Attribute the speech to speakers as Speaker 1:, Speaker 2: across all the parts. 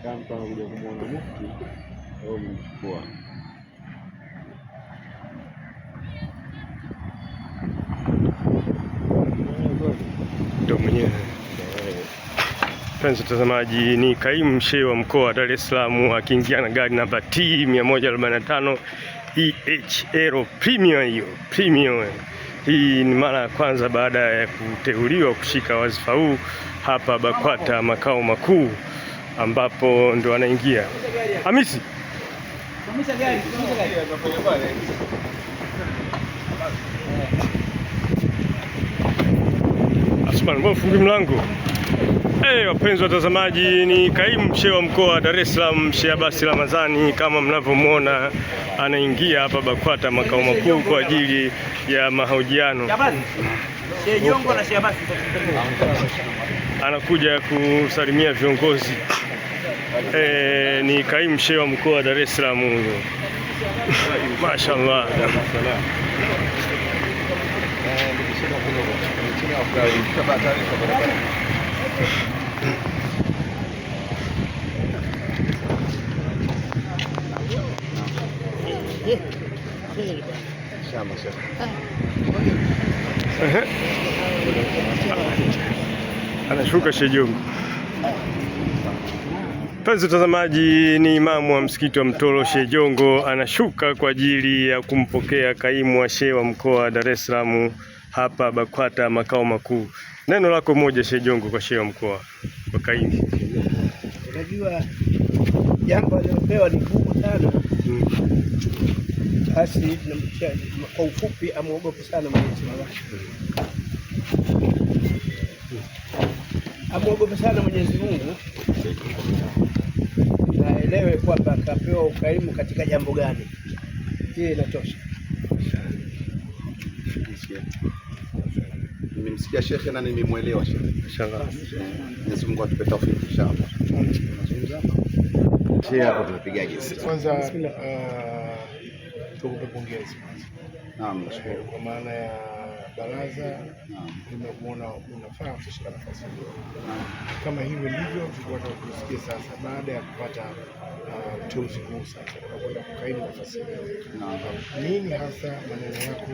Speaker 1: kama mtu anakuja kumwona mufti au mchukua.
Speaker 2: Ndio mwenyewe. Mpenzi mtazamaji, ni kaimu shehe wa mkoa wa Dar es Salaam akiingia na gari namba T 145 EHL Premium. Hii ni mara ya kwanza baada ya kuteuliwa kushika wadhifa huu hapa BAKWATA makao makuu, ambapo ndo anaingia Hamisi. Asmani, mbona fungi mlango? Wapenzi watazamaji, ni kaimu shehe wa mkoa wa Dar es Salaam Sheikh Abbas Ramadhani, kama mnavyomwona anaingia hapa BAKWATA makao makuu kwa ajili ya mahojiano. Anakuja kusalimia viongozi. Ni kaimu shehe wa mkoa wa Dar es Salaam huyo. Mashaallah. Anashuka Sheikh Jongo. Mpenzi mtazamaji, ni imamu wa msikiti wa Mtoro Sheikh Jongo anashuka kwa ajili ya kumpokea kaimu wa shehe wa mkoa wa Dar es Salaam hapa BAKWATA makao makuu. Neno lako moja Sheikh Jongo kwa shehe wa mkoa, kwa kaimu.
Speaker 3: Unajua jambo alilopewa ni kubwa sana. Basi kwa ufupi, amuogope sana Mwenyezi Mungu. Amuogope sana Mwenyezi Mungu. Naelewe kwamba akapewa ukaimu katika jambo gani. Hii inatosha.
Speaker 1: Nimemsikia shekhe na nimemwelewa shekhe. Inshallah. Mwenyezi Mungu atupe tawfiki inshallah. Hapo tunapigaje sasa?
Speaker 4: Kwanza tukupe pongezi.
Speaker 1: Naam, nashukuru.
Speaker 4: Kwa maana ya baraza nimekuona unafaa kushika nafasi hiyo. Kama hivyo ndivyo tulikuwa tunakusikia sasa, baada ya kupata uteuzi huu sasa tunakwenda kukaimu nafasi hiyo. Nini hasa maneno yako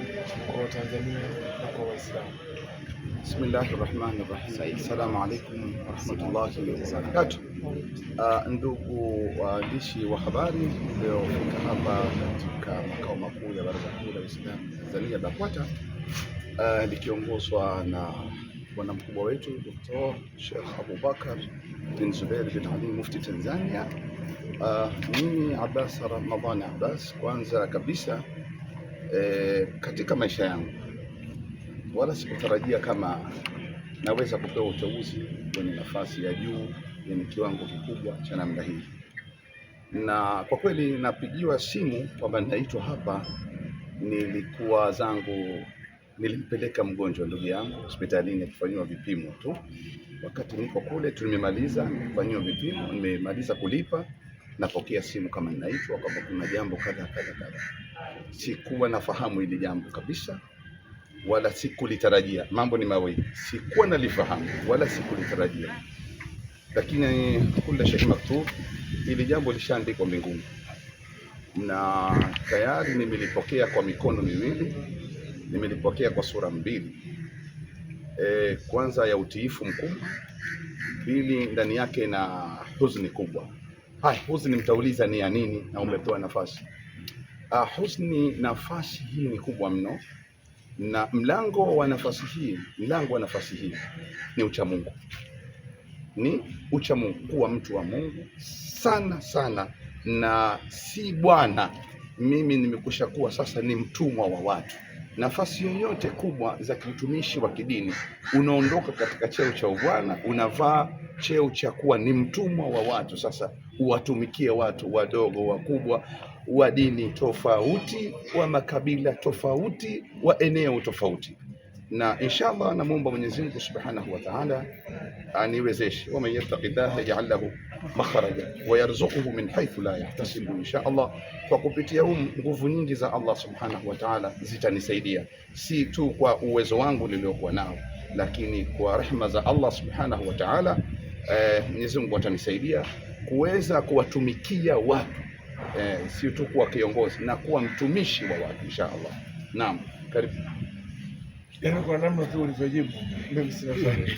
Speaker 4: kwa Tanzania na kwa Waislamu?
Speaker 1: Bismillahirrahmanirrahim. Assalamu alaykum wa rahmatullahi wa barakatuh. Ndugu waandishi wa habari, leo fika hapa katika makao makuu ya Baraza Kuu la Waislamu Tanzania BAKWATA, likiongozwa na bwana mkubwa wetu Dr. Sheikh Abubakar bin Zubair bin Ali Mufti Tanzania. Mimi Abbas Ramadhani Abbas, kwanza kabisa katika maisha yangu wala sikutarajia kama naweza kupewa uteuzi kwenye nafasi ya juu yenye kiwango kikubwa cha namna hii, na kwa kweli napigiwa simu kwamba ninaitwa hapa. Nilikuwa zangu, nilimpeleka mgonjwa ndugu yangu hospitalini akifanyiwa vipimo tu. Wakati niko kule tumemaliza kufanyiwa vipimo, nimemaliza kulipa, napokea simu kama ninaitwa kwamba kuna jambo kadha. Sikuwa nafahamu hili jambo kabisa, wala sikulitarajia. Mambo ni mawili, sikuwa nalifahamu wala sikulitarajia, lakini kila shay maktub, ili jambo lishaandikwa mbinguni na tayari nimelipokea kwa mikono miwili, nimelipokea kwa sura mbili. Kwanza ya utiifu mkubwa, pili ndani yake na huzuni kubwa. Huzuni mtauliza ni ya nini na umepewa nafasi. Huzuni, nafasi hii ni kubwa mno, na mlango wa nafasi hii ni uchamungu. Ni uchamungu, kuwa mtu wa Mungu sana, na si bwana. Mimi nimekusha kuwa sasa ni mtumwa wa watu. Nafasi yoyote kubwa za kiutumishi wa kidini, unaondoka katika cheo cha ubwana, unavaa cheo cha kuwa ni mtumwa wa watu. Sasa uwatumikie watu wadogo, wakubwa, wa dini tofauti, wa makabila tofauti, wa eneo tofauti. Na inshallah namuomba Mwenyezi Mungu Subhanahu wa Ta'ala aniwezeshe. Wa man yattaqillaha yaj'al lahu makhraja wa yarzuquhu min haythu la yahtasib. Inshallah kwa kupitia nguvu nyingi za Allah Subhanahu wa Ta'ala zitanisaidia, si tu kwa uwezo wangu niliokuwa nao, lakini kwa rehema za Allah Subhanahu wa Ta'ala Mwenyezi Mungu atanisaidia kuweza kuwatumikia watu, sio tu kuwa kiongozi na kuwa mtumishi wa watu inshallah. Naam, karibu.
Speaker 4: Yaani kwa namna tu ulivyojibu mimi sina swali.